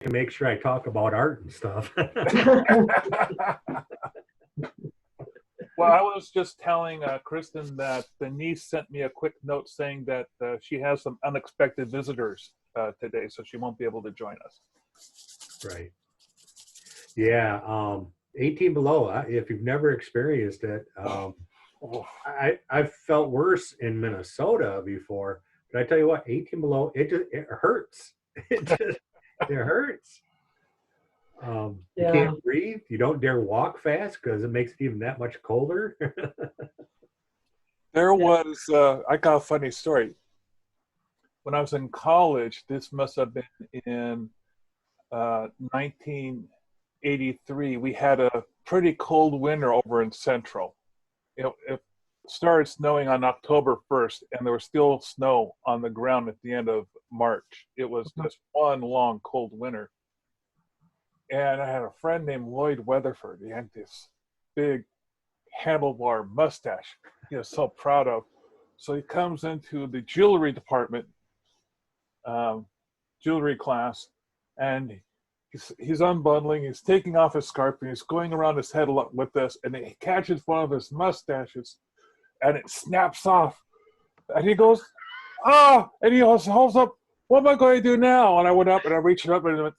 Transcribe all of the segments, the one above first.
to make sure I talk about art and stuff. Well, I was just telling Kristen that Denise sent me a quick note saying that she has some unexpected visitors today, so she won't be able to join us. Right. Yeah. 18 below. If you've never experienced it, I've felt worse in Minnesota before. But I tell you what, 18 below, it hurts. It hurts. You can't breathe. You don't dare walk fast because it makes it even that much colder. There was, I got a funny story. When I was in college, this must have been in 1983, we had a pretty cold winter over in Central. It started snowing on October 1st, and there was still snow on the ground at the end of March. It was just one long cold winter. And I had a friend named Lloyd Weatherford. He had this big handlebar mustache he was so proud of. So he comes into the jewelry department, jewelry class, and he's unbundling, he's taking off his scarf, and he's going around his head with this, and he catches one of his mustaches, and it snaps off. And he goes, "Ah!" And he holds up, "What am I going to do now?" And I went up and I reached it up and,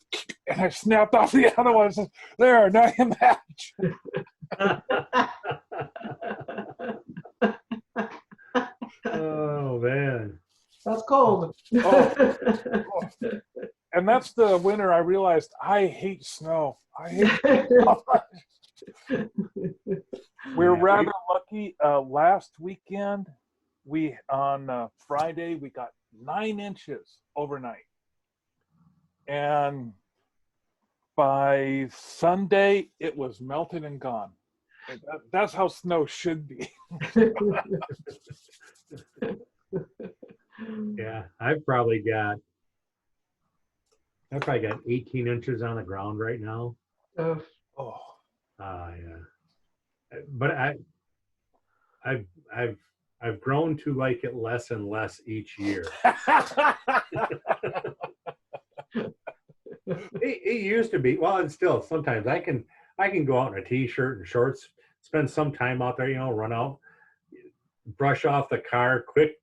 I snapped off the other one. I said, "There, now you match." Oh, man. That's cold. Oh. And that's the winter I realized I hate snow. I hate snow. We're rather lucky. Last weekend, on Friday, we got 9 inches overnight. And by Sunday, it was melted and gone. That's how snow should be. Yeah, I've probably got 18 inches on the ground right now. Oh. Yeah. But I've grown to like it less and less each year. It used to be, well, and still sometimes I can go out in a t-shirt and shorts, spend some time out there, run out, brush off the car, quick,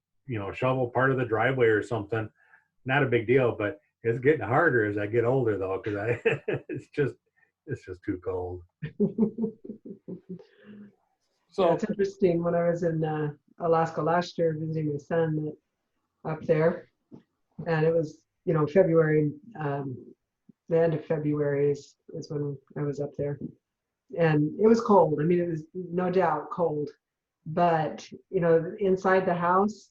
shovel part of the driveway or something. Not a big deal, but it's getting harder as I get older though, because it's just too cold. So it's interesting. When I was in Alaska last year visiting my son up there, and it was February, the end of February is when I was up there, and it was cold. I mean, it was no doubt cold, but inside the house,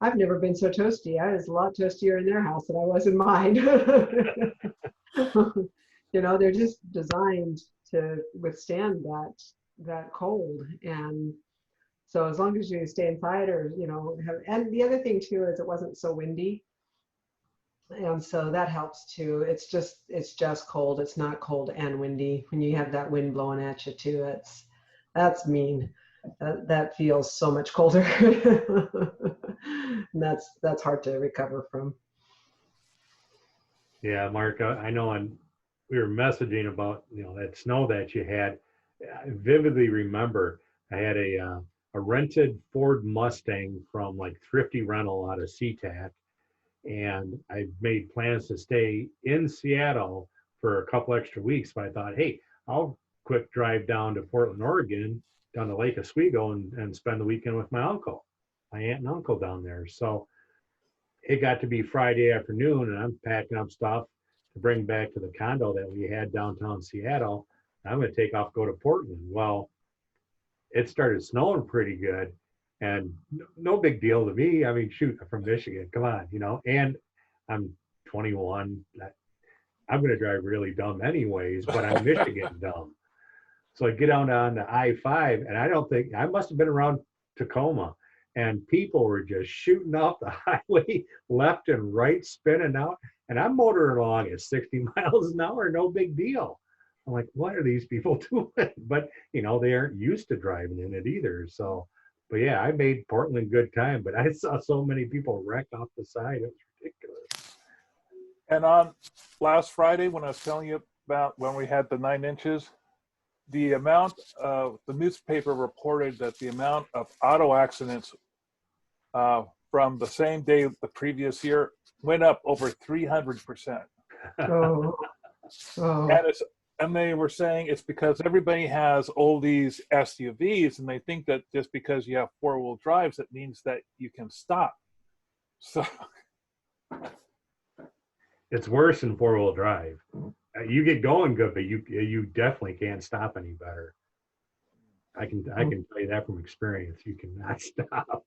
I've never been so toasty. I was a lot toastier in their house than I was in mine. They're just designed to withstand that cold, and so as long as you stay inside or and the other thing too is it wasn't so windy, and so that helps too. It's just cold. It's not cold and windy. When you have that wind blowing at you too, that's mean. That feels so much colder. And that's hard to recover from. Yeah, Mark, I know we were messaging about that snow that you had. I vividly remember I had a rented Ford Mustang from like Thrifty Rental out of SeaTac, and I made plans to stay in Seattle for a couple extra weeks. But I thought, hey, I'll quick drive down to Portland, Oregon, down to Lake Oswego, and spend the weekend with my aunt and uncle down there. So it got to be Friday afternoon, and I'm packing up stuff to bring back to the condo that we had downtown Seattle. I'm going to take off, go to Portland. Well, it started snowing pretty good, and no big deal to me. I mean, shoot, I'm from Michigan, come on, and I'm 21. I'm going to drive really dumb anyways, but I'm Michigan dumb. So I get on the I-5, and I must have been around Tacoma, and people were just shooting off the highway left and right, spinning out, and I'm motoring along at 60 miles an hour, no big deal. I'm like, what are these people doing? But, they aren't used to driving in it either. So, but yeah, I made Portland good time, but I saw so many people wreck off the side. It was ridiculous. And on last Friday, when I was telling you about when we had the 9 inches, the amount of the newspaper reported that the amount of auto accidents from the same day the previous year went up over 300%. Oh, oh, And they were saying it's because everybody has all these SUVs, and they think that just because you have 4-wheel drives, it means that you can stop. So It's worse than 4-wheel drive. You get going good, but you definitely can't stop any better. I can tell you that from experience. You cannot stop.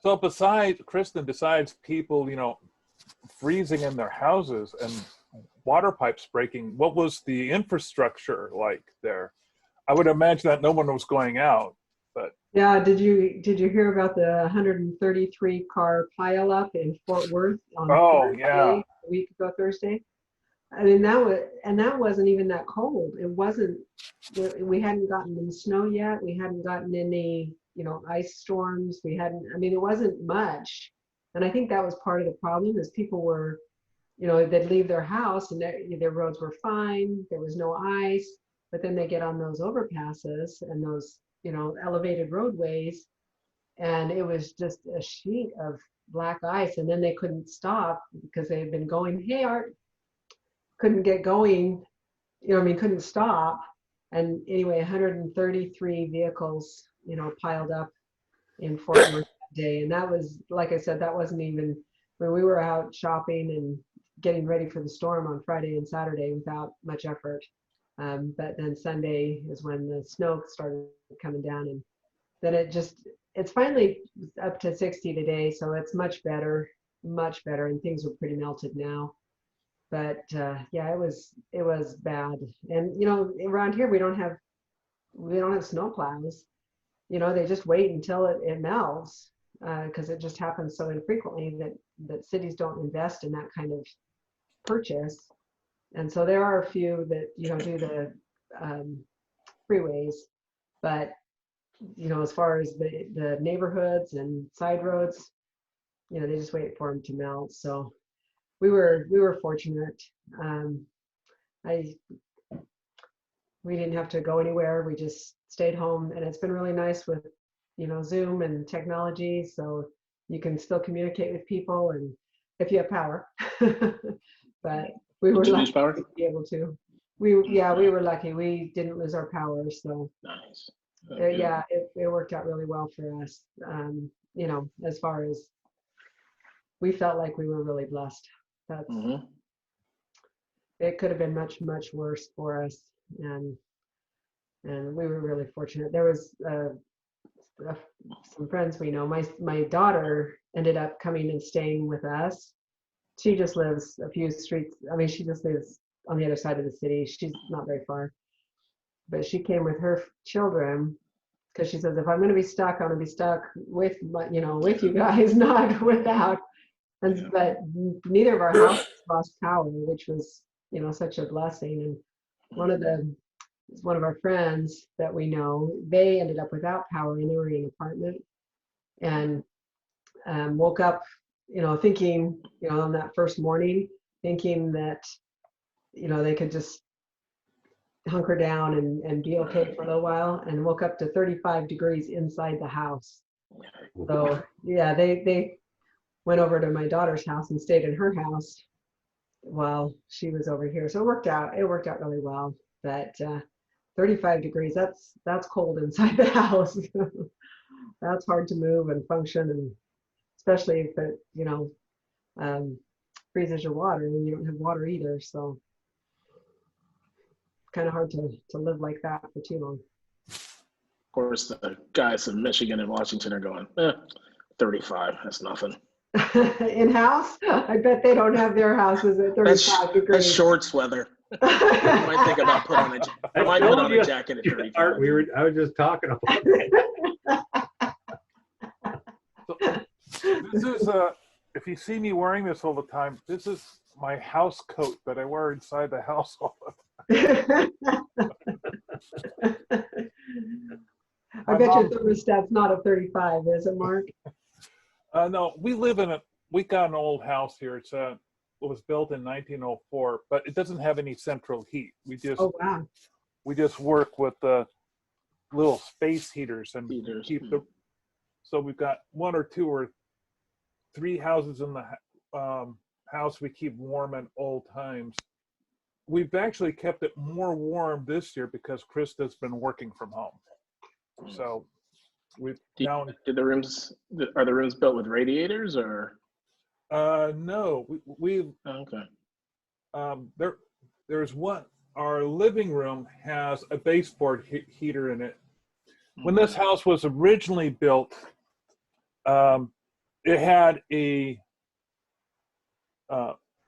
So besides people, freezing in their houses and water pipes breaking, what was the infrastructure like there? I would imagine that no one was going out, but yeah. Did you hear about the 133 car pileup in Fort Worth on Thursday, yeah. a week ago Thursday? I mean, that wasn't even that cold. It wasn't. We hadn't gotten any snow yet. We hadn't gotten any, ice storms. We hadn't. I mean, it wasn't much. And I think that was part of the problem is people were, they'd leave their house and their roads were fine. There was no ice, but then they get on those overpasses and those, elevated roadways, and it was just a sheet of black ice. And then they couldn't stop because they had been going. Hey, Art. Couldn't get going, couldn't stop. And anyway, 133 vehicles, piled up in Fort Worth that day. And that was, like I said, that wasn't even when we were out shopping and getting ready for the storm on Friday and Saturday without much effort. But then Sunday is when the snow started coming down, and then it's finally up to 60 today. So it's much better, and things are pretty melted now. But yeah, it was bad. And around here we don't have snow plows. They just wait until it melts because it just happens so infrequently that cities don't invest in that kind of purchase. And so there are a few that do the freeways, but as far as the neighborhoods and side roads, they just wait for them to melt. So we were fortunate. We didn't have to go anywhere. We just stayed home, and it's been really nice with Zoom and technology, so you can still communicate with people, and if you have power. But we were lucky to be able to. We were lucky. We didn't lose our power, so Nice. yeah, it worked out really well for us. As far as we felt like we were really blessed. That's It could have been much, much worse for us, and we were really fortunate. There was some friends we know. My daughter ended up coming and staying with us. She just lives a few streets. I mean, she just lives on the other side of the city. She's not very far, but she came with her children because she says, if I'm going to be stuck, I'm going to be stuck with with you guys, not without. But neither of our houses lost power, which was, such a blessing. And one of our friends that we know, they ended up without power, and they were in an apartment, and woke up, thinking, on that first morning, thinking that, they could just hunker down and be okay for a little while, and woke up to 35 degrees inside the house. So yeah, they went over to my daughter's house and stayed in her house while she was over here. So it worked out really well. But 35 degrees, that's cold inside the house. That's hard to move and function, and especially if it freezes your water and you don't have water either. So kind of hard to live like that for too long. Of course, the guys in Michigan and Washington are going, 35, that's nothing. In-house? I bet they don't have their houses at 35 degrees. That's shorts weather. I might think about put on a jacket at 35. I was just talking about that. So this is if you see me wearing this all the time, this is my house coat that I wear inside the house all the time. I bet your thermostat's not a 35, is it, Mark? No, we got an old house here. It's was built in 1904, but it doesn't have any central heat. Oh, wow. We just work with the little space heaters and keep the. So we've got 1 or 2 or 3 houses in the house we keep warm at all times. We've actually kept it more warm this year because Krista's been working from home. So we've now. Are the rooms built with radiators or? No, we Okay. there's one. Our living room has a baseboard heater in it. When this house was originally built, it had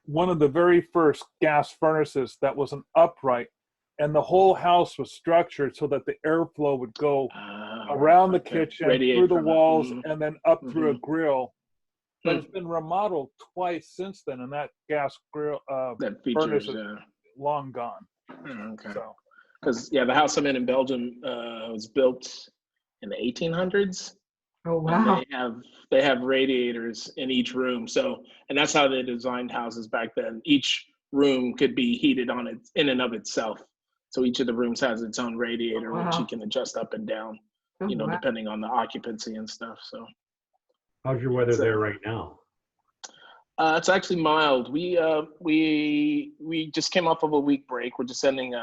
one of the very first gas furnaces that was an upright, and the whole house was structured so that the airflow would go around the kitchen, through the walls, and then up through a grill. But it's been remodeled twice since then, and that gas grill furnace is long gone. Okay. So, because the house I'm in Belgium was built in the 1800s. Oh, wow. They have radiators in each room. So, and that's how they designed houses back then. Each room could be heated in and of itself. So each of the rooms has its own radiator, which you can adjust up and down, depending on the occupancy and stuff. So, how's your weather there right now? It's actually mild. We just came off of a week break. We're just ending.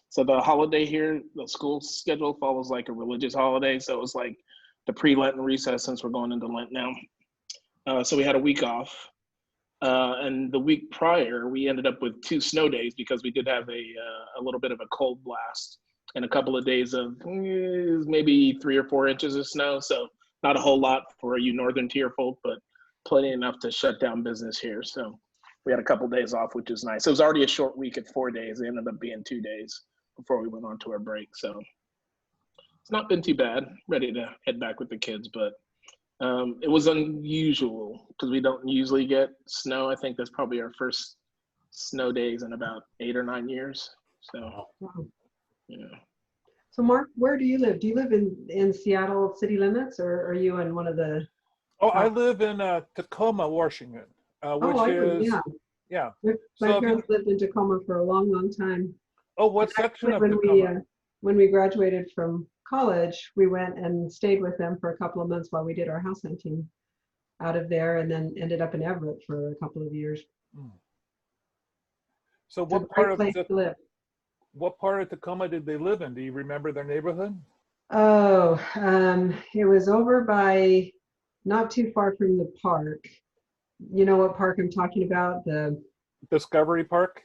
So the holiday here, the school schedule follows like a religious holiday. So it was like the pre-Lenten recess since we're going into Lent now. So we had a week off. And the week prior, we ended up with 2 snow days because we did have a little bit of a cold blast and a couple of days of maybe 3 or 4 inches of snow. So not a whole lot for you northern tier folk, but plenty enough to shut down business here. So we had a couple of days off, which is nice. It was already a short week at 4 days. It ended up being 2 days before we went on to our break. So it's not been too bad. Ready to head back with the kids, but it was unusual because we don't usually get snow. I think that's probably our first snow days in about 8 or 9 years. So, yeah. So Mark, where do you live? Do you live in Seattle city limits, or are you in one of the? Oh, I live in Tacoma, Washington, which is yeah. My parents lived in Tacoma for a long, long time. Oh, what section of when Tacoma? When we graduated from college, we went and stayed with them for a couple of months while we did our house hunting out of there, and then ended up in Everett for a couple of years. So what part of Tacoma did they live in? Do you remember their neighborhood? Oh, it was over by, not too far from the park. You know what park I'm talking about? The Discovery Park?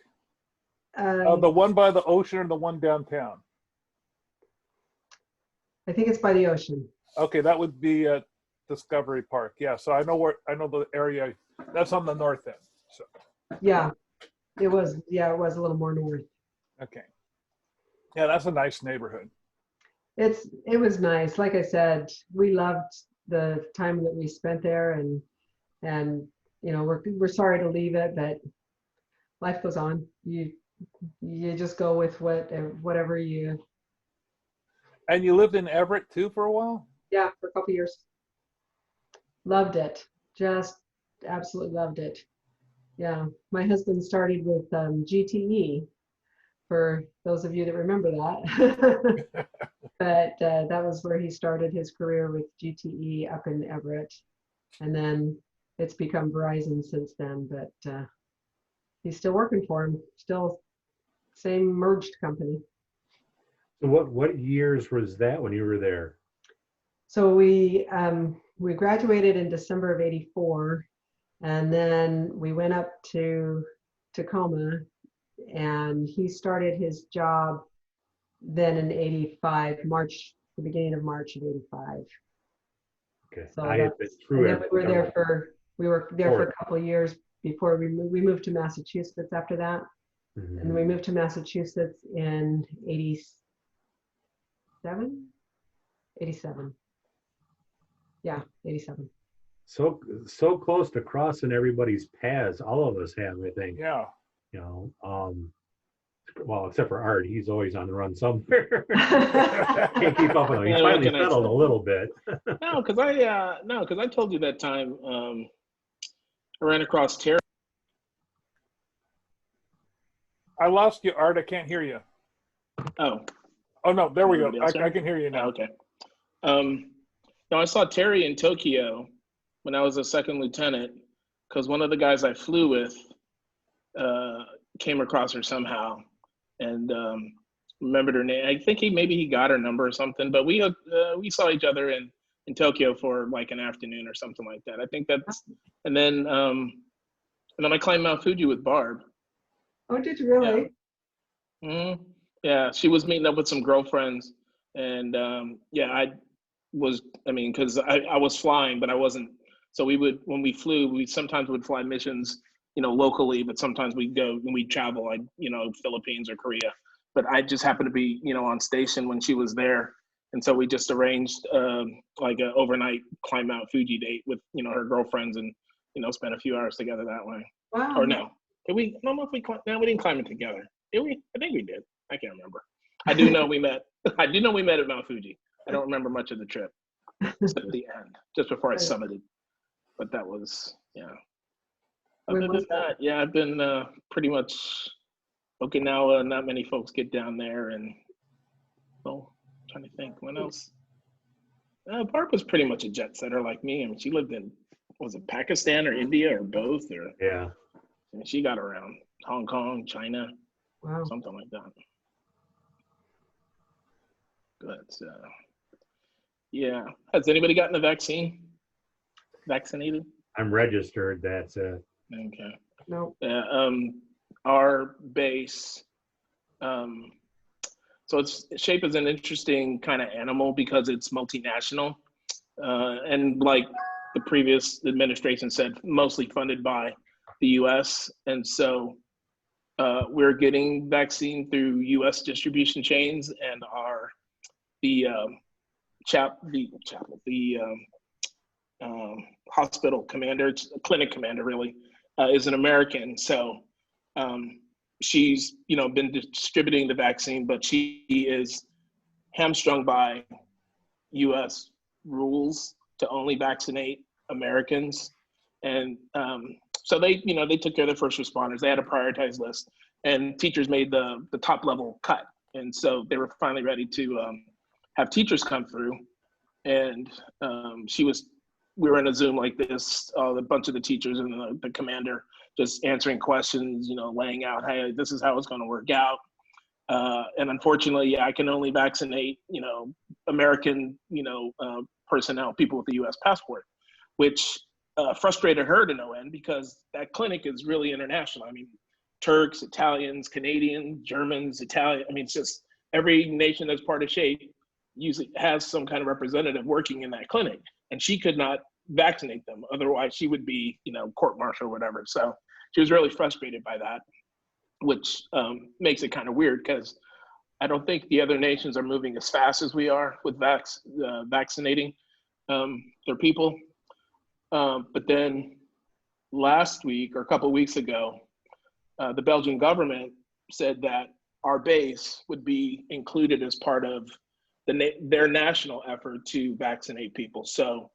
The one by the ocean or the one downtown? I think it's by the ocean. Okay, that would be Discovery Park. Yeah, so I know the area. That's on the north end. So. Yeah, it was a little more north. Okay. Yeah, that's a nice neighborhood. It was nice. Like I said, we loved the time that we spent there, and we're sorry to leave it, but life goes on. You just go with whatever you. And you lived in Everett too for a while? Yeah, for a couple years. Loved it. Just absolutely loved it. Yeah, my husband started with GTE, for those of you that remember that. But that was where he started his career, with GTE up in Everett. And then it's become Verizon since then, but he's still working for him, still same merged company. So what years was that when you were there? So we graduated in December of '84, and then we went up to Tacoma, and he started his job then in '85, the beginning of March of '85. Okay. So I had been through it. we were there for a couple of years before we moved to Massachusetts after that. Mm-hmm. And we moved to Massachusetts in 87. Yeah, 87. So close to crossing everybody's paths. All of us have, I think. Yeah. Well, except for Art, he's always on the run somewhere. Can't keep up with him. He finally settled a little bit. No, because I told you that time I ran across Terry. I lost you, Art. I can't hear you. Oh, Oh, no, there we go. Everybody else I can hear you now. okay. No, I saw Terry in Tokyo when I was a second lieutenant because one of the guys I flew with came across her somehow and remembered her name. I think maybe he got her number or something, but we saw each other in Tokyo for like an afternoon or something like that. I think that's, and then I climbed Mount Fuji with Barb. Oh, did you really? Yeah. Mm-hmm. Yeah, she was meeting up with some girlfriends, and because I was flying, but I wasn't. So when we flew, we sometimes would fly missions, locally, but sometimes we'd go and we'd travel, like, Philippines or Korea. But I just happened to be, on station when she was there. And so we just arranged like an overnight climb Mount Fuji date with, her girlfriends and, spent a few hours together that way. Wow. Or no, did we? I don't know if we climbed. No, we didn't climb it together. Did we? I think we did. I can't remember. I do know we met. I do know we met at Mount Fuji. I don't remember much of the trip, except at the end, just before I summited. But that was, yeah. Other than that, yeah, I've been pretty much Okinawa. Not many folks get down there, and well, I'm trying to think when else. Barb was pretty much a jet setter like me. I mean, she lived in, was it Pakistan or India or both? Or Yeah. And she got around Hong Kong, China, wow, something like that. But yeah, has anybody gotten the vaccine? Vaccinated? I'm registered. That's it. Okay. no. Our base. So SHAPE is an interesting kind of animal because it's multinational, and like the previous administration said, mostly funded by the U.S. And so we're getting vaccine through U.S. distribution chains, and the hospital commander, clinic commander really, is an American. So she's been distributing the vaccine, but she is hamstrung by U.S. rules to only vaccinate Americans, and so they took care of the first responders. They had a prioritized list, and teachers made the top level cut, and so they were finally ready to have teachers come through, and we were in a Zoom like this, a bunch of the teachers and the commander just answering questions, laying out, hey, this is how it's going to work out. And unfortunately, yeah, I can only vaccinate, American, personnel, people with a U.S. passport, which frustrated her to no end because that clinic is really international. I mean, Turks, Italians, Canadians, Germans, Italian. I mean, it's just every nation that's part of SHAPE usually has some kind of representative working in that clinic, and she could not vaccinate them. Otherwise, she would be, court-martial or whatever. So she was really frustrated by that, which makes it kind of weird because I don't think the other nations are moving as fast as we are with vaccinating their people. But then last week or a couple of weeks ago, the Belgian government said that our base would be included as part of their national effort to vaccinate people. So,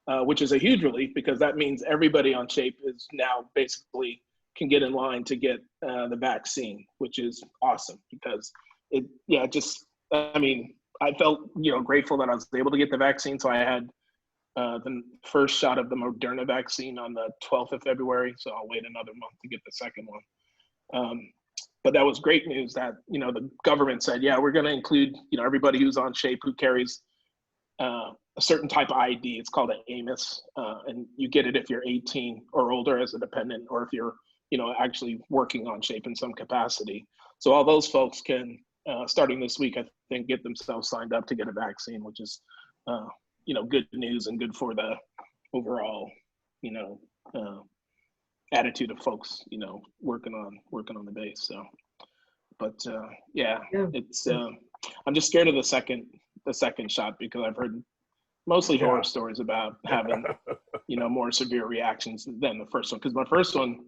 which is a huge relief because that means everybody on SHAPE is now basically can get in line to get the vaccine, which is awesome because I felt, grateful that I was able to get the vaccine. So I had the first shot of the Moderna vaccine on the 12th of February. So I'll wait another month to get the second one. But that was great news that, the government said, yeah, we're going to include, everybody who's on SHAPE who carries a certain type of ID. It's called an AMIS, and you get it if you're 18 or older as a dependent, or if you're, actually working on SHAPE in some capacity. So all those folks can, starting this week, I think, get themselves signed up to get a vaccine, which is, good news and good for the overall, attitude of folks, working on the base. So, but yeah, it's I'm just scared of the second shot because I've heard mostly horror stories about having, more severe reactions than the first one. Because my first one,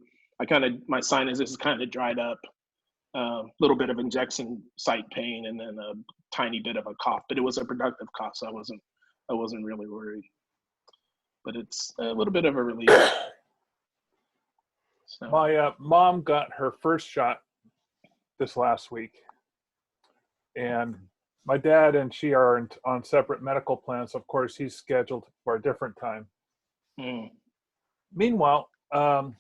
my sinuses kind of dried up, a little bit of injection site pain, and then a tiny bit of a cough. But it was a productive cough, so I wasn't really worried. But it's a little bit of a relief. So. My mom got her first shot this last week. And my dad and she are on separate medical plans. Of course, he's scheduled for a different time. Mm. Meanwhile, I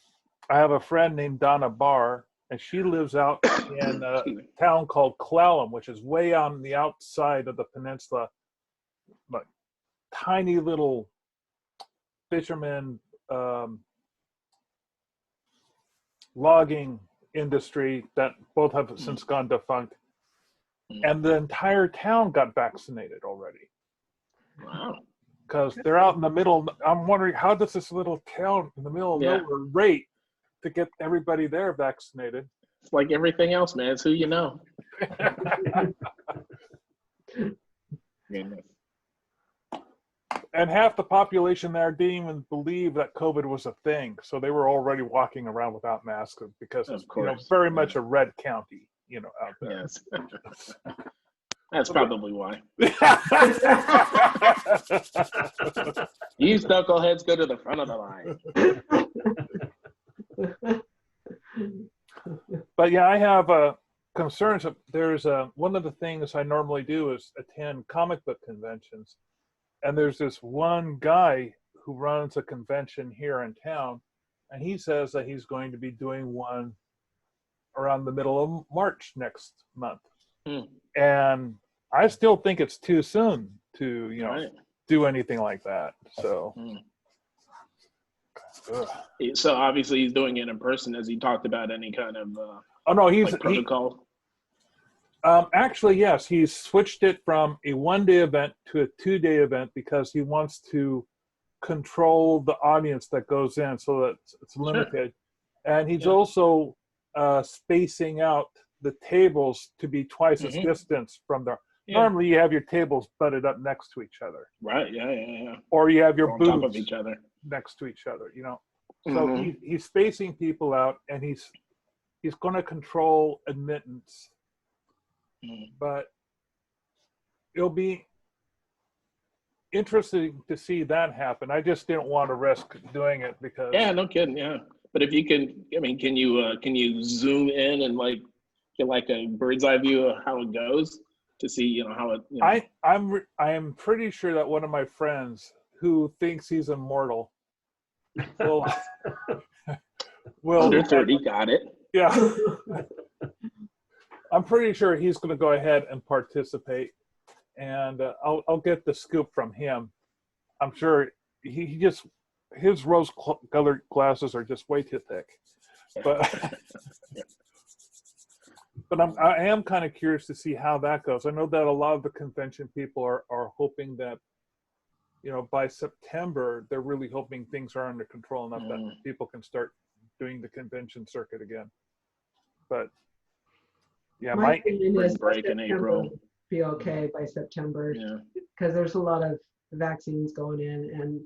have a friend named Donna Barr, and she lives out in a town called Clallam, which is way on the outside of the peninsula, like tiny little fisherman logging industry that both have since gone defunct. And the entire town got vaccinated already. Wow. Because they're out in the middle. I'm wondering, how does this little town in the middle of nowhere rate to get everybody there vaccinated? It's like everything else, man. It's who you know. Goodness. And half the population there didn't even believe that COVID was a thing. So they were already walking around without masks because it's very much a red county, out there. Yes. That's probably why. You knuckleheads go to the front of the line. But yeah, I have concerns. There's one of the things I normally do is attend comic book conventions. And there's this one guy who runs a convention here in town, and he says that he's going to be doing one around the middle of March next month. And I still think it's too soon to, do anything like that. So, so obviously he's doing it in person. Has he talked about any kind of protocol? Actually, yes, he's switched it from a one-day event to a two-day event because he wants to control the audience that goes in so that it's limited. And he's also spacing out the tables to be twice as distance from the. Normally, you have your tables butted up next to each other. Right. Yeah. Or you have your booths on top of each other, next to each other. So he's spacing people out, and he's going to control admittance. But it'll be interesting to see that happen. I just didn't want to risk doing it because. Yeah, no kidding. Yeah, but if you can, can you zoom in and get a bird's eye view of how it goes to see, how it. I am pretty sure that one of my friends who thinks he's immortal will. Under 30, got it. Yeah. I'm pretty sure he's going to go ahead and participate, and I'll get the scoop from him. I'm sure his rose-colored glasses are just way too thick, but I am kind of curious to see how that goes. I know that a lot of the convention people are hoping that, by September they're really hoping things are under control enough that people can start doing the convention circuit again, but. Yeah, my opinion is break in April. Be okay by September because there's a lot of vaccines going in, and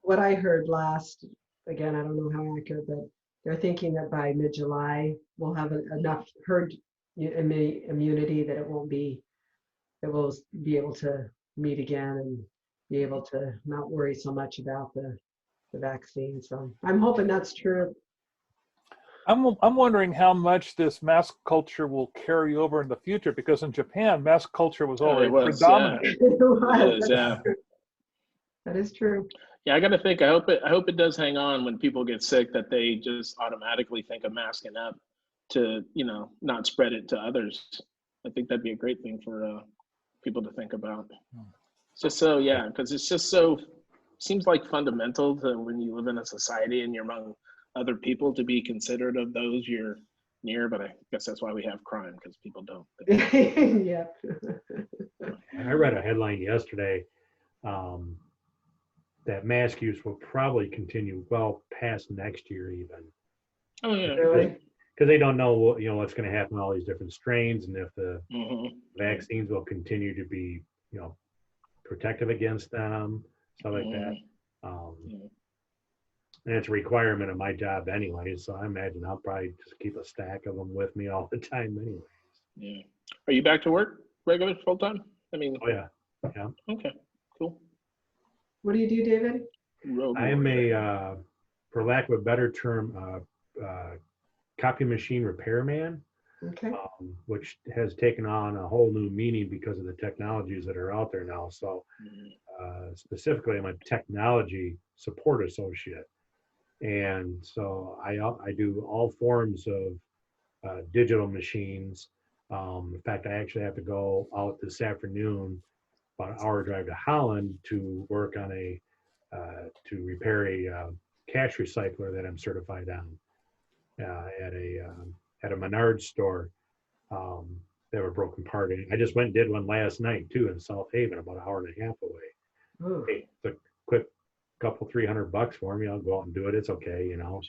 what I heard last, again, I don't know how accurate, but they're thinking that by mid-July we'll have enough herd immunity that we'll be able to meet again and be able to not worry so much about the vaccine. So I'm hoping that's true. I'm wondering how much this mask culture will carry over in the future, because in Japan, mask culture was already predominant. That is true. Yeah, I got to think. I hope it does hang on when people get sick, that they just automatically think of masking up to not spread it to others. I think that'd be a great thing for people to think about. Just so because it's just so seems like fundamental to when you live in a society and you're among other people to be considerate of those you're near, but I guess that's why we have crime, because people don't. Yeah. I read a headline yesterday that mask use will probably continue well past next year even. Oh yeah. Really? Because they don't know what's going to happen with all these different strains, and if the vaccines will continue to be protective against them, stuff like that. And it's a requirement of my job anyway, so I imagine I'll probably just keep a stack of them with me all the time anyways. Yeah. Are you back to work regular full time? Oh yeah. Okay, cool. What do you do, David? I am a, for lack of a better term, copy machine repairman. Okay. which has taken on a whole new meaning because of the technologies that are out there now. So specifically, I'm a technology support associate. And so I do all forms of digital machines. In fact, I actually have to go out this afternoon, about an hour drive to Holland, to work on to repair a cash recycler that I'm certified on at a Menards store. They were broken part. I just went and did one last night too in South Haven, about an hour and a half away. Oh, Hey, it's a quick couple $300 for me. I'll go out and do it. It's okay, you know.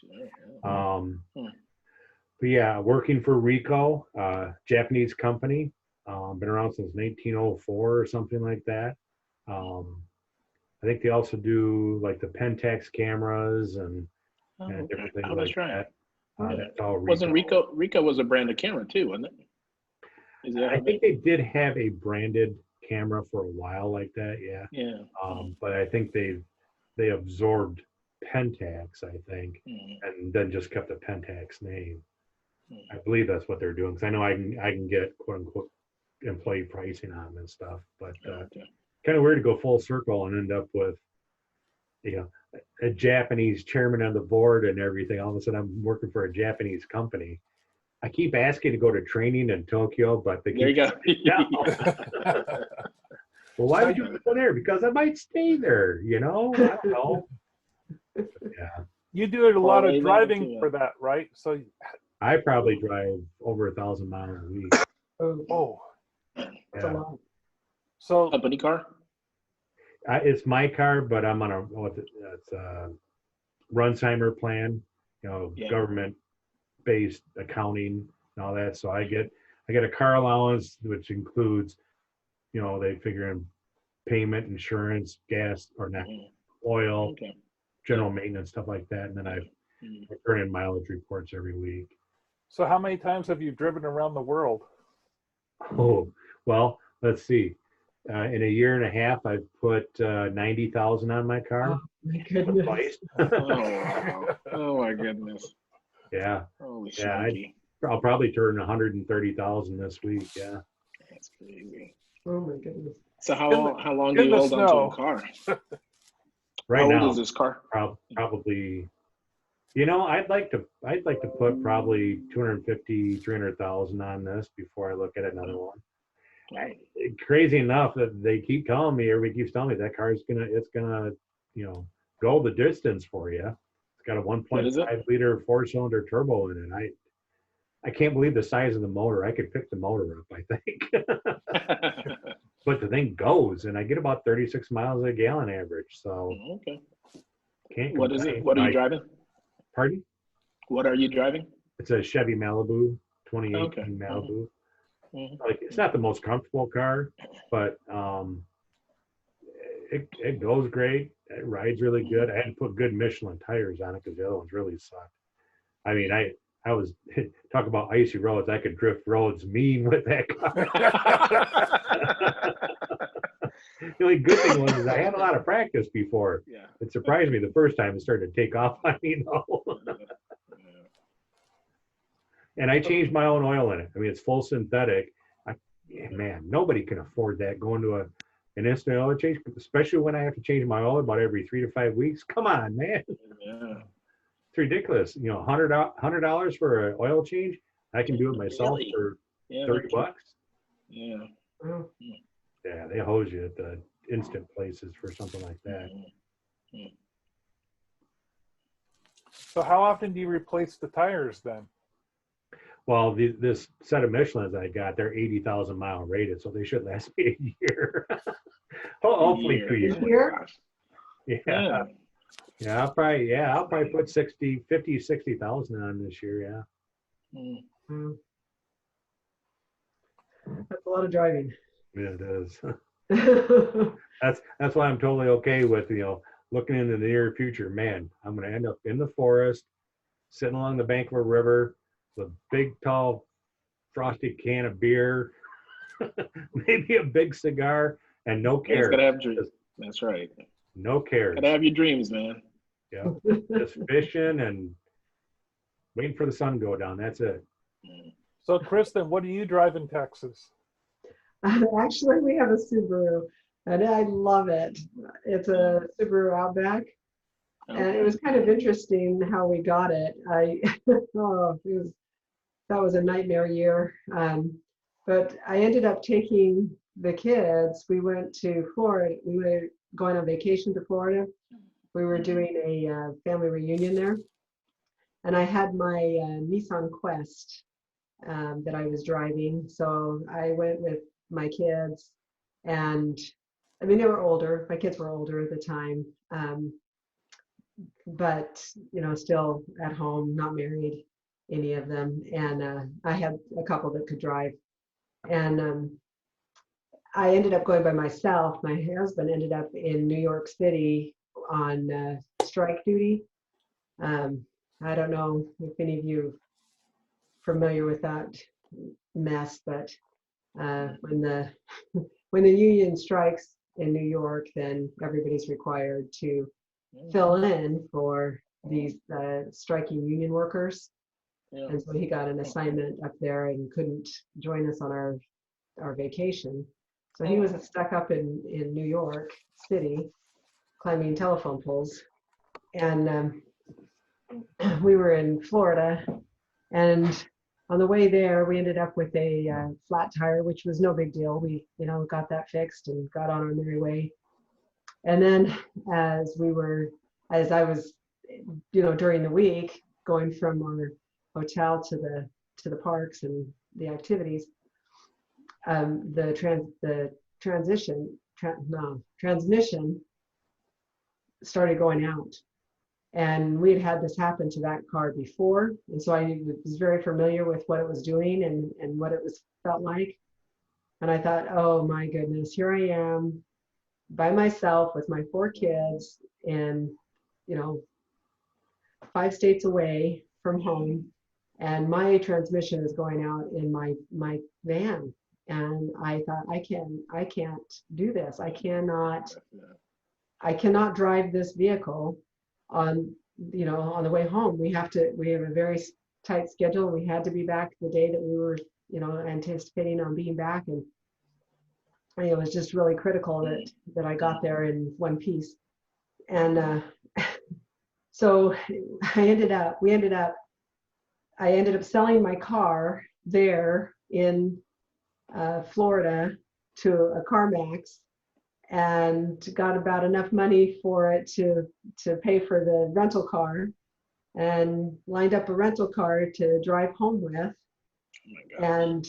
But yeah, working for Rico, Japanese company, been around since 1904 or something like that. I think they also do like the Pentax cameras and different things like that. That's all Rico. Wasn't Rico was a brand of camera too, wasn't it? I think they did have a branded camera for a while like that, yeah. Yeah. But I think they absorbed Pentax, I think, and then just kept the Pentax name. I believe that's what they're doing, because I know I can get quote unquote employee pricing on them and stuff, but kind of weird to go full circle and end up with, you know, a Japanese chairman on the board and everything. All of a sudden I'm working for a Japanese company. I keep asking to go to training in Tokyo, but they keep there you go. Well, why would you go there? Because I might stay there, you know? I don't know. Yeah. You do a lot of driving for that, right? So I probably drive over 1,000 miles a week. oh, that's a lot. so Company car? It's my car, but I'm on it's a Runsheimer plan, you know, government-based accounting and all that. So I get a car allowance, which includes, you know, they figure in payment, insurance, gas or not, oil, general maintenance, stuff like that. And then I turn in mileage reports every week. So how many times have you driven around the world? Oh, well, let's see. In a year and a half, I've put 90,000 on my car. Oh, my goodness. Oh my goodness. Yeah. Holy Yeah, shit. I'll probably turn 130,000 this week. Yeah. That's crazy. Oh my goodness. So how long do you hold on to a car? Right how now, old is this car? Probably, you know, I'd like to put probably 250, 300,000 on this before I look at another one. Crazy enough that they keep telling me, everybody keeps telling me that car is it's gonna, you know, go the distance for you. It's got a 1.5 liter 4-cylinder turbo in it. I can't believe the size of the motor. I could pick the motor up, I think. But the thing goes, and I get about 36 miles a gallon average. So can't What complain. is it? What are you driving? Pardon? What are you driving? It's a Chevy Malibu, 2018 Malibu. Like, it's not the most comfortable car, but it goes great. It rides really good. I had to put good Michelin tires on it because the other ones really sucked. I mean, I was talk about icy roads. I could drift roads mean with that car. The only good thing was is I had a lot of practice before. Yeah. It surprised me the first time it started to take off on me, you know. And I changed my own oil in it. I mean, it's full synthetic. Man, nobody can afford that, going to an instant oil change, especially when I have to change my oil about every 3 to 5 weeks. Come on, man. Yeah. It's ridiculous. You know, $100 for an oil change. I can do it myself for $30. Yeah. Yeah, they hose you at the instant places for something like that. So how often do you replace the tires then? Well, this set of Michelins I got, they're 80,000 mile rated, so they should last me a year. Hopefully 2 years. Yeah. Yeah, I'll probably put 60,000 on this year. Yeah. That's a lot of driving. Yeah, it is. That's why I'm totally okay with, you know, looking into the near future. Man, I'm going to end up in the forest, sitting along the bank of a river, with a big, tall, frosty can of beer, maybe a big cigar, and no cares. Gotta have dreams. That's right. No cares. Gotta have your dreams, man. Yeah, just fishing and waiting for the sun to go down. That's it. So Kristen, what do you drive in Texas? Actually, we have a Subaru, and I love it. It's a Subaru Outback, and it was kind of interesting how we got it. Oh, that was a nightmare year. But I ended up taking the kids. We went to Florida. We were going on vacation to Florida. We were doing a family reunion there, and I had my Nissan Quest that I was driving. So I went with my kids, and I mean, they were older. My kids were older at the time, but still at home, not married, any of them. And I had a couple that could drive, and I ended up going by myself. My husband ended up in New York City on strike duty. I don't know if any of you are familiar with that mess, but when the when the union strikes in New York, then everybody's required to fill in for these striking union workers. Yeah. And so he got an assignment up there and couldn't join us on our vacation. So he was stuck up in New York City climbing telephone poles. And we were in Florida, and on the way there, we ended up with a flat tire, which was no big deal. We, got that fixed and got on our merry way. And then as I was, during the week, going from our hotel to the parks and the activities, the transmission started going out. And we had this happen to that car before. And so I was very familiar with what it was doing and what it felt like. And I thought, oh my goodness, here I am by myself with my 4 kids in, 5 states away from home. And my transmission is going out in my van. And I thought, I can't do this. I cannot drive this vehicle on the way home. We have a very tight schedule. We had to be back the day that we were anticipating on being back, and it was just really critical that I got there in one piece. And so I ended up selling my car there in Florida to a CarMax, and got about enough money for it to pay for the rental car, and lined up a rental car to drive home with. Oh, and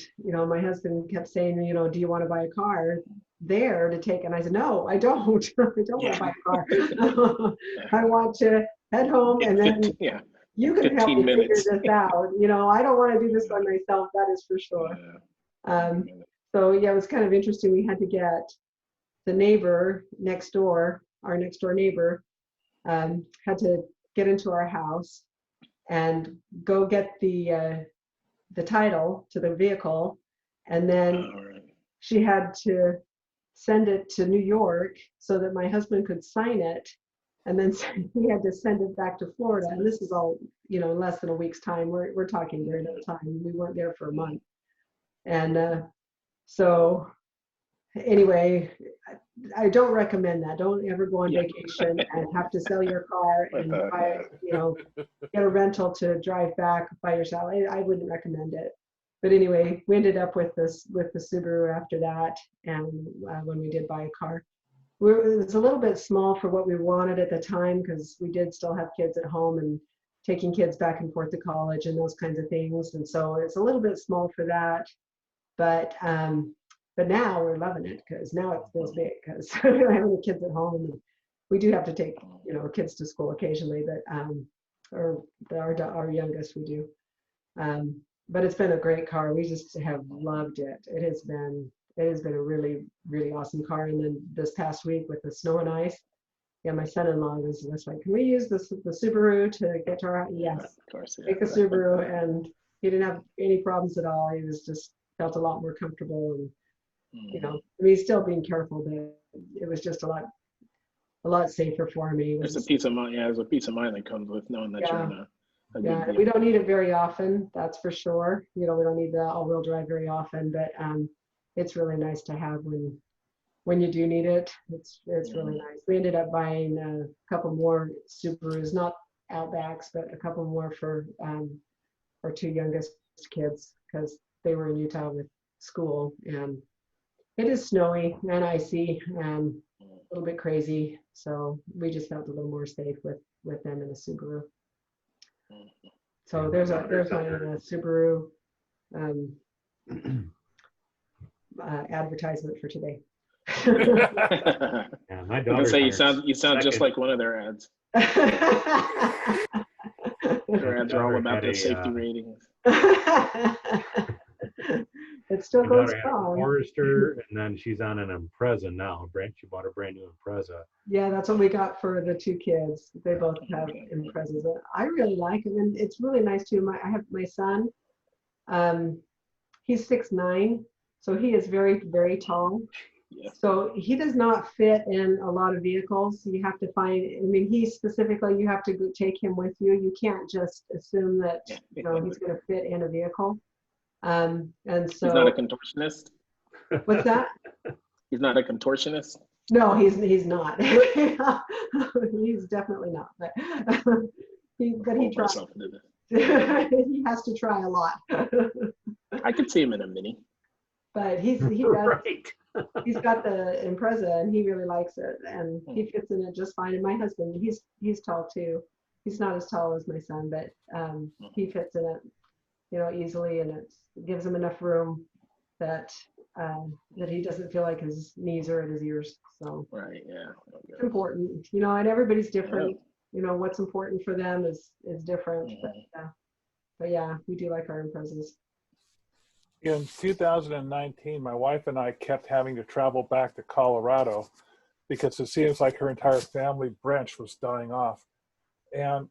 my husband kept saying, do you want to buy a car there to take? And I said, no, I don't. I don't want to buy a car. I want to head home, and then you can help me figure this out. I don't want to do this by myself, that is for sure. So yeah, it was kind of interesting. We had to get the neighbor next door, our next door neighbor, had to get into our house and go get the title to the vehicle, and then she had to send it to New York so that my husband could sign it, and then he had to send it back to Florida. And this is all, less than a week's time. We're talking during that time. We weren't there for a month, and so anyway, I don't recommend that. Don't ever go on vacation and have to sell your car and buy, get a rental to drive back by yourself. I wouldn't recommend it. But anyway, we ended up with the Subaru after that, and when we did buy a car, it was a little bit small for what we wanted at the time, because we did still have kids at home and taking kids back and forth to college and those kinds of things, and so it's a little bit small for that. But now we're loving it, because now it feels big, because we're having the kids at home. And we do have to take, kids to school occasionally, but our youngest we do. But it's been a great car. We just have loved it. It has been a really, really awesome car. And then this past week with the snow and ice, my son-in-law was like, can we use the Subaru to get to our house? Yes, of course, take the Subaru. And he didn't have any problems at all. He was just felt a lot more comfortable, and he's still being careful, but it was just a lot safer for me. There's a peace of mind. Yeah, there's a peace of mind that comes with knowing that you're in Yeah, good we deal. don't need it very often, that's for sure. We don't need the all-wheel drive very often, but it's really nice to have when you do need it. It's really nice. We ended up buying a couple more Subarus, not Outbacks, but a couple more for our two youngest kids because they were in Utah with school, and it is snowy and icy and a little bit crazy. So we just felt a little more safe with them in a Subaru. So Yeah, there's my my daughter's under- Subaru advertisement for today. Yeah, my I can daughter's say on you her sound just second- like one of their ads. Their ads are all daughter about had their a, safety ratings. It still my goes daughter had a strong. Forester, and then she's on an Impreza now. She bought a brand new Impreza. Yeah, that's what we got for the two kids. They both have Imprezas. I really like them, and it's really nice too. I have my son. He's 6'9", so he is very, very tall. Yeah. So he does not fit in a lot of vehicles. You have to find, I mean, he specifically, you have to go take him with you. You can't just assume that, he's going to fit in a vehicle. And so. He's not a contortionist. What's that? He's not a contortionist. No, he's not. He's definitely not. But he Hold tries. myself into this. He has to try a lot. I could see him in a Mini. But he does. Right. He's got the Impreza and he really likes it, and he fits in it just fine. And my husband, he's tall too. He's not as tall as my son, but he fits in it, easily, and it gives him enough room that he doesn't feel like his knees are at his ears. So Right. Yeah. it's important, and everybody's different. What's important for them is different. But yeah, we do like our Imprezas. In 2019, my wife and I kept having to travel back to Colorado because it seems like her entire family branch was dying off. And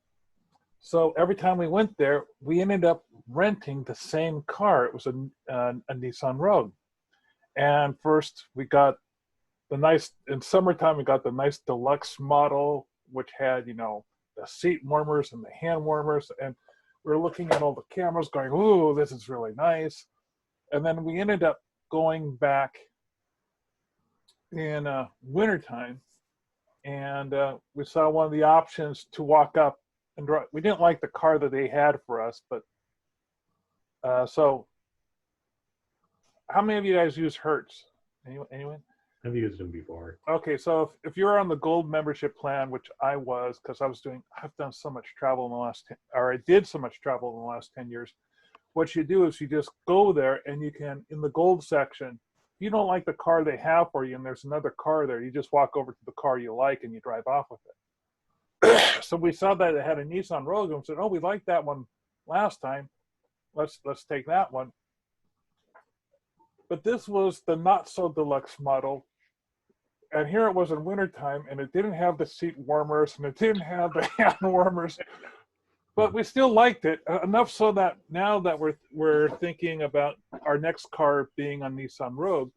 so every time we went there, we ended up renting the same car. It was a Nissan Rogue. And first we got in summertime, we got the nice deluxe model, which had, the seat warmers and the hand warmers. And we were looking at all the cameras going, ooh, this is really nice. And then we ended up going back in wintertime, and we saw one of the options to walk up and drive. We didn't like the car that they had for us, but so how many of you guys use Hertz? Anyone? I've used them before. Okay, so if you're on the gold membership plan, which I was, because I've done so much travel in the last I did so much travel in the last 10 years. What you do is you just go there and you can, in the gold section, if you don't like the car they have for you and there's another car there, you just walk over to the car you like and you drive off with it. So we saw that it had a Nissan Rogue and said, oh, we liked that one last time. Let's take that one. But this was the not so deluxe model. And here it was in wintertime, and it didn't have the seat warmers and it didn't have the hand warmers. But we still liked it enough so that now that we're thinking about our next car being a Nissan Rogue,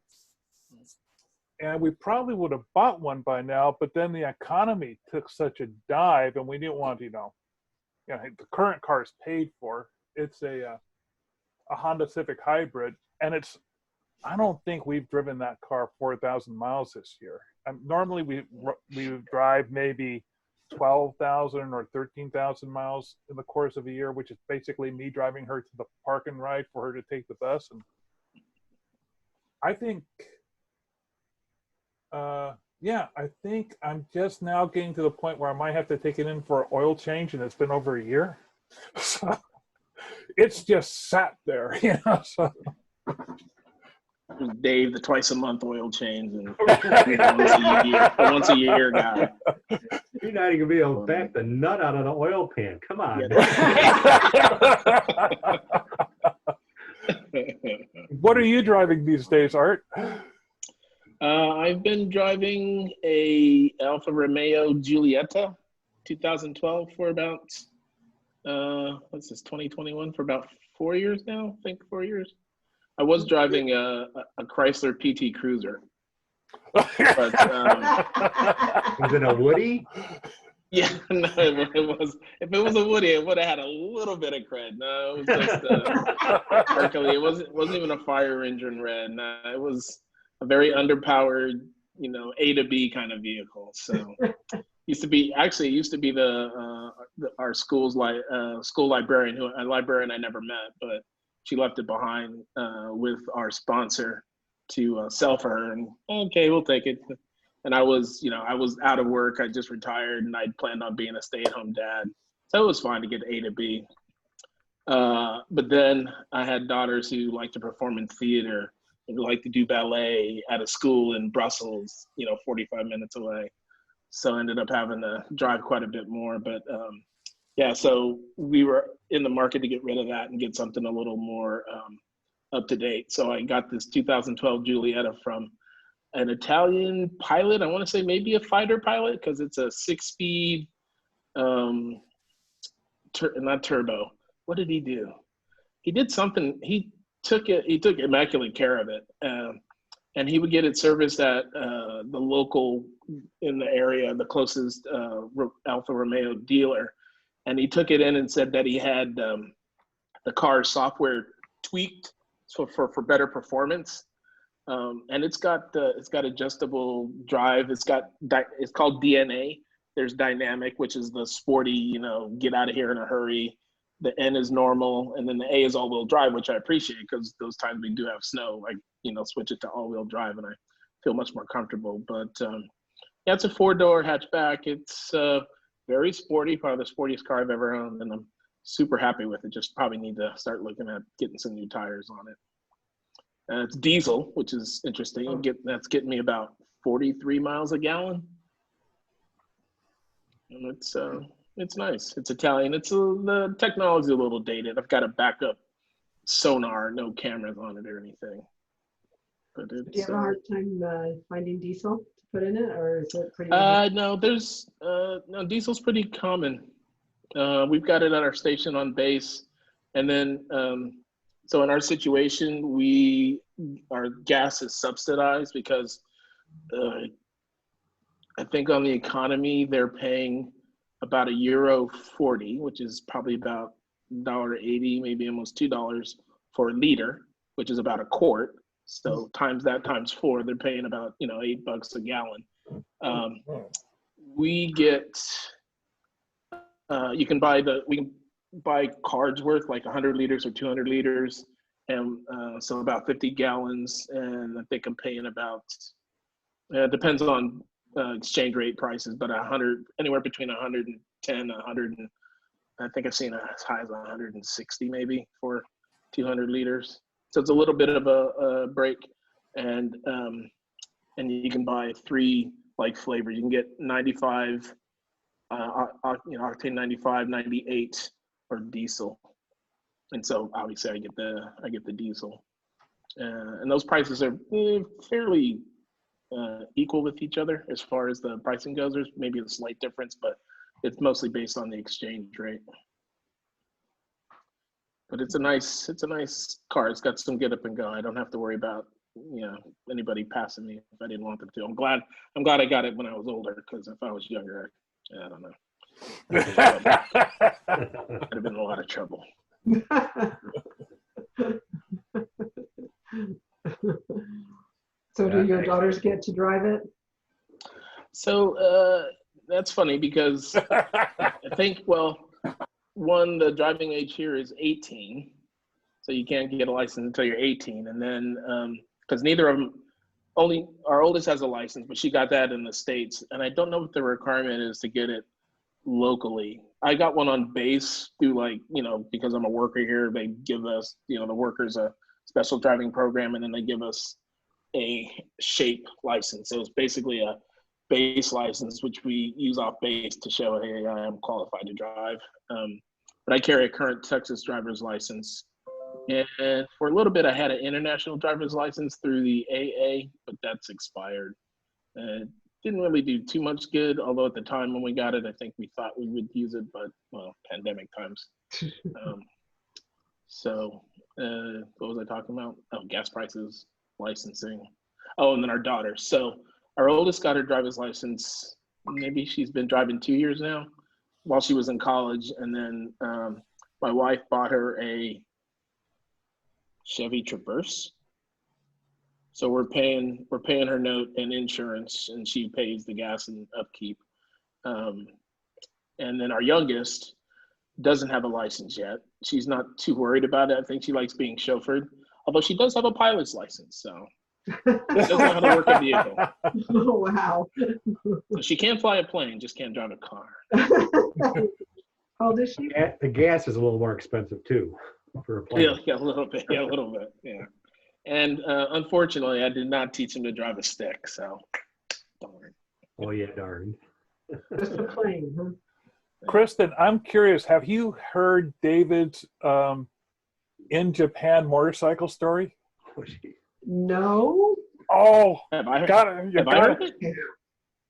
and we probably would have bought one by now, but then the economy took such a dive, and we didn't want the current car is paid for. It's a Honda Civic Hybrid, and I don't think we've driven that car 4,000 miles this year. Normally we drive maybe 12,000 or 13,000 miles in the course of a year, which is basically me driving her to the park and ride for her to take the bus. And I think, I think I'm just now getting to the point where I might have to take it in for an oil change, and it's been over a year. So it's just sat there, so. Dave, the twice a month oil change, and once a year guy. You're not even gonna be able to back the nut out of the oil pan. Come on. What are you driving these days, Art? I've been driving a Alfa Romeo Giulietta 2012 for about, 2021, for about 4 years now, I think 4 years. I was driving a Chrysler PT Cruiser. But, Was it a Woody? Yeah, no, it was. If it was a Woody, it would have had a little bit of cred. No, it was just Berkeley. It wasn't even a fire engine red. No, it was a very underpowered, A to B kind of vehicle. So it used to be our school librarian, a librarian I never met, but she left it behind with our sponsor to sell for her, and okay, we'll take it. And I was out of work. I just retired, and I'd planned on being a stay-at-home dad, so it was fine to get A to B. But then I had daughters who like to perform in theater and like to do ballet at a school in Brussels, 45 minutes away. So I ended up having to drive quite a bit more. But yeah, so we were in the market to get rid of that and get something a little more up to date. So I got this 2012 Giulietta from an Italian pilot. I want to say maybe a fighter pilot, because it's a 6-speed, not turbo. What did he do? He did something. He took immaculate care of it. And he would get it serviced at the local in the area, the closest Alfa Romeo dealer. And he took it in and said that he had the car's software tweaked for better performance. And it's got adjustable drive. It's called DNA. There's dynamic, which is the sporty, get out of here in a hurry. The N is normal, and then the A is all-wheel drive, which I appreciate, because those times we do have snow, switch it to all-wheel drive, and I feel much more comfortable. But yeah, it's a 4-door hatchback. It's very sporty, probably the sportiest car I've ever owned, and I'm super happy with it. Just probably need to start looking at getting some new tires on it. It's diesel, which is interesting. That's getting me about 43 miles a gallon. And it's nice. It's Italian. The technology's a little dated. I've got a backup sonar, no cameras on it or anything. But Do you have a hard time finding diesel to put in it, or is it pretty? No, diesel's pretty common. We've got it at our station on base, and then so in our situation, our gas is subsidized because I think on the economy they're paying about €1.40, which is probably about $1.80, maybe almost $2 for a liter, which is about a quart. So times that times 4, they're paying about $8 a gallon. We get we can buy cards worth like 100 liters or 200 liters, and so about 50 gallons, and I think I'm paying about depends on exchange rate prices, but anywhere between 110, 100, and I think I've seen as high as 160 maybe for 200 liters. So it's a little bit of a break, and you can buy 3 like flavors. You can get 95, octane 95, 98, or diesel. And so obviously I get the diesel, and those prices are fairly equal with each other as far as the pricing goes. There's maybe a slight difference, but it's mostly based on the exchange rate. But it's a nice car. It's got some get up and go. I don't have to worry about anybody passing me if I didn't want them to. I'm glad I got it when I was older, because if I was younger, I don't know. I'd have been in a lot of trouble. So do your daughters get to drive it? So that's funny, because I think, the driving age here is 18, so you can't get a license until you're 18, and then because neither of them, only our oldest has a license, but she got that in the States, and I don't know what the requirement is to get it locally. I got one on base through because I'm a worker here, they give us the workers a special driving program, and then they give us a shape license. So it's basically a base license, which we use off base to show, hey, I am qualified to drive. But I carry a current Texas driver's license. And for a little bit, I had an international driver's license through the AA, but that's expired. Didn't really do too much good, although at the time when we got it, I think we thought we would use it, but pandemic times. So what was I talking about? Oh, gas prices, licensing. Oh, and then our daughter. So our oldest got her driver's license maybe she's been driving 2 years now, while she was in college. And then my wife bought her a Chevy Traverse. So we're paying her note and insurance, and she pays the gas and upkeep. And then our youngest doesn't have a license yet. She's not too worried about it. I think she likes being chauffeured, although she does have a pilot's license, so doesn't know how to work a vehicle. Oh, wow. So she can fly a plane, just can't drive a car. How old is she? The gas is a little more expensive too for a plane. Yeah, a little bit. Yeah, a little bit. Yeah. And unfortunately, I did not teach him to drive a stick, so darn. Oh yeah, darn. Just a plane, huh? Kristen, I'm curious, have you heard David's in Japan motorcycle story? Oh, gee. No. Oh, Have I heard, you have I got heard it. it?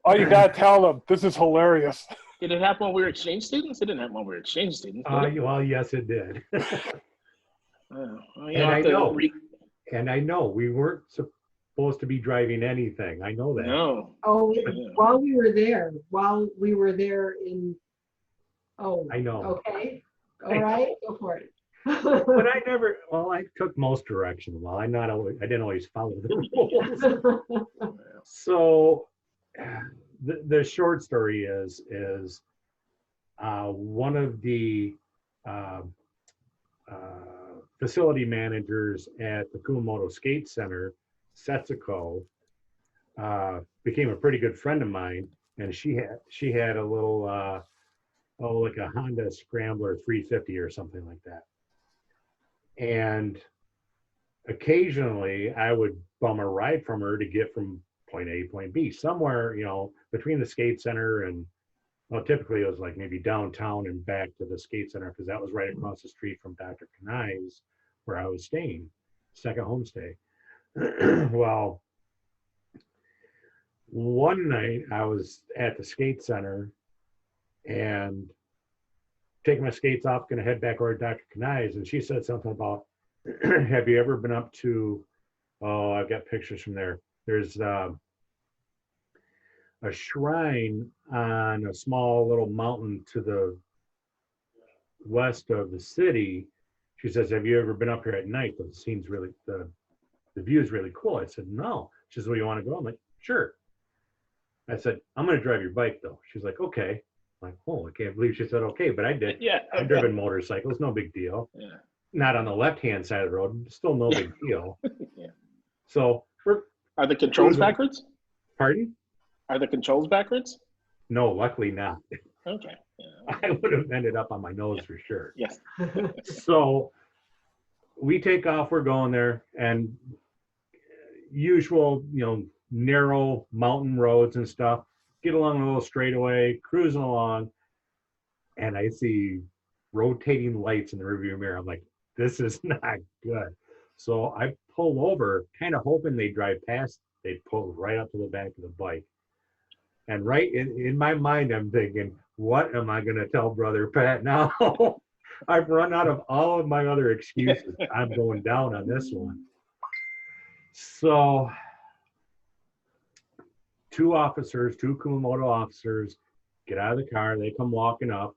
Oh, you gotta tell them. This is hilarious. Did it happen when we were exchange students? It didn't happen when we were exchange students. Did it? Well, yes, it did. Oh, well, And I know we weren't supposed to be driving anything. I know that. No. Oh, Yeah. while we were there in, oh, I know. okay. All right, go for it. But I took most directions. Well, I didn't always follow the rules. So the short story is one of the facility managers at the Kumamoto Skate Center, Setsuko, became a pretty good friend of mine, and she had a little like a Honda Scrambler 350 or something like that. And occasionally I would bum a ride from her to get from point A to point B, somewhere, between the skate center and, well, typically it was like maybe downtown and back to the skate center, because that was right across the street from Dr. Kanai's, where I was staying, second homestay. Well, one night I was at the skate center and taking my skates off, going to head back over to Dr. Kanai's, and she said something about, have you ever been up to, oh, I've got pictures from there. There's a shrine on a small little mountain to the west of the city. She says, have you ever been up here at night? The view is really cool. I said, no. She says, well, you want to go? I'm like, sure. I said, I'm going to drive your bike though. She's like, okay. I'm like, oh, I can't believe she said okay, but I did. Yeah. I've driven motorcycles, no big deal. Yeah. Not on the left-hand side of the road, still no big deal. Yeah. So Are the controls backwards? Pardon? Are the controls backwards? No, luckily not. Okay. Yeah. I would have ended up on my nose for sure. Yes. So we take off, we're going there, and usual, narrow mountain roads and stuff, get along a little straightaway, cruising along, and I see rotating lights in the rearview mirror. I'm like, this is not good. So I pull over, kind of hoping they drive past. They pull right up to the back of the bike. And right in my mind, I'm thinking, what am I going to tell Brother Pat now? I've run out of all of my other excuses. I'm going down on this one. So two Kumamoto officers get out of the car. They come walking up.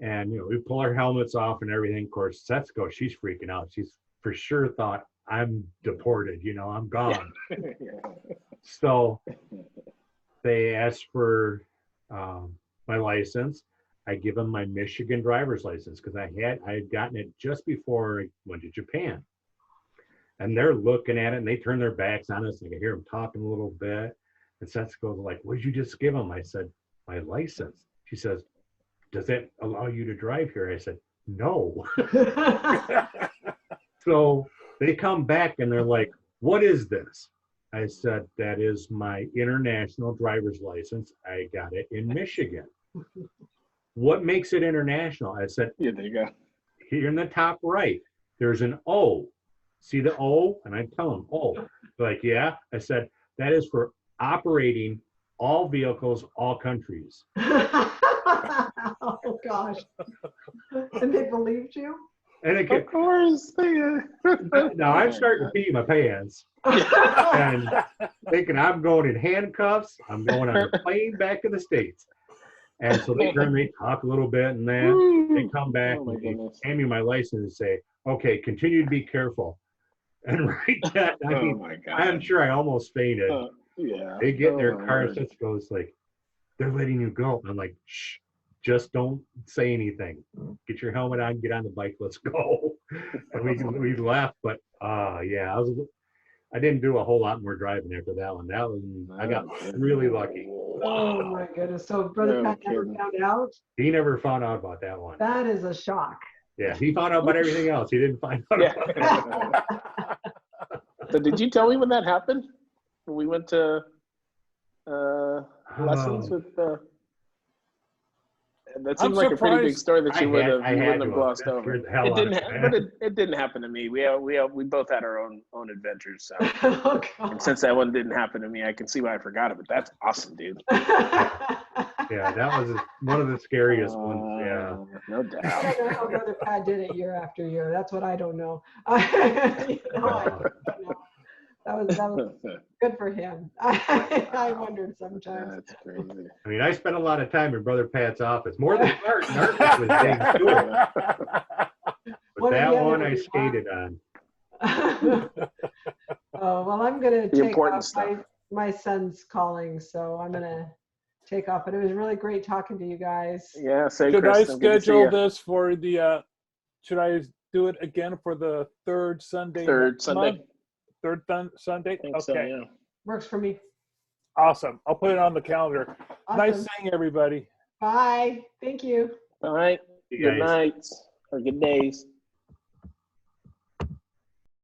And, we pull our helmets off and everything. Of course, Setsuko, she's freaking out. She's for sure thought, I'm deported, I'm gone. Yeah. So they asked for my license. I give them my Michigan driver's license because I had gotten it just before I went to Japan. And they're looking at it and they turn their backs on us. And I can hear them talking a little bit. And Setsuko's like, what did you just give them? I said, my license. She says, does that allow you to drive here? I said, no. So they come back and they're like, what is this? I said, that is my international driver's license. I got it in Michigan. What makes it international? I said, Yeah, there you go. here in the top right, there's an O. See the O? And I tell them, oh. They're like, yeah. I said, that is for operating all vehicles, all countries. Oh gosh. And they believed you? And it Of course. now I'm starting to pee my pants and thinking I'm going in handcuffs. I'm going on a plane back to the States. And so they talk a little bit, and then they come back Oh, my and they goodness. hand me my license and say, okay, continue to be careful. And right then, I Oh mean, my God. I'm sure I almost fainted. Yeah. They get in their Oh, car, Lord. Cisco goes like, they're letting you go. I'm like, shh, just don't say anything. Get your helmet on, get on the bike, let's go. And we left, but yeah, I didn't do a whole lot more driving after that one. That was I got really lucky. Oh my goodness. So Brother No Pat never kidding. found out? He never found out about that one. That is a shock. Yeah, he found out about everything else. He didn't find out Yeah. about that. So did you tell me when that happened? When we went to lessons with that seemed I'm like a pretty big surprised. story that you wouldn't I had have to have. glossed That over. scared the hell It out didn't, of me, but it didn't happen to me. We both had our own adventures. So, Oh, and God. since that one didn't happen to me, I can see why I forgot it. But that's awesome, dude. Yeah, that was one of the scariest ones. Yeah. No I doubt. don't know how Brother Pat did it year after year. That's what I don't know. I don't know. That was good for him. I wondered sometimes. That's crazy. I mean, I spent a lot of time in Brother Pat's office, more than Art. Art was being cool. But One or that the other one I would be skated on. Oh, well, I'm going to The take important off. stuff. My son's calling, so I'm going to take off. But it was really great talking to you guys. Yeah. Say, Should I Kristen, good to see schedule ya. this for the, should I do it again for the third Sunday? Third next Sunday? month? Third Sunday? I think Okay. so, yeah. Works for me. Awesome. I'll put it on the calendar. Nice Awesome. seeing everybody. Bye. Thank you. All right. You Good guys. nights or good days.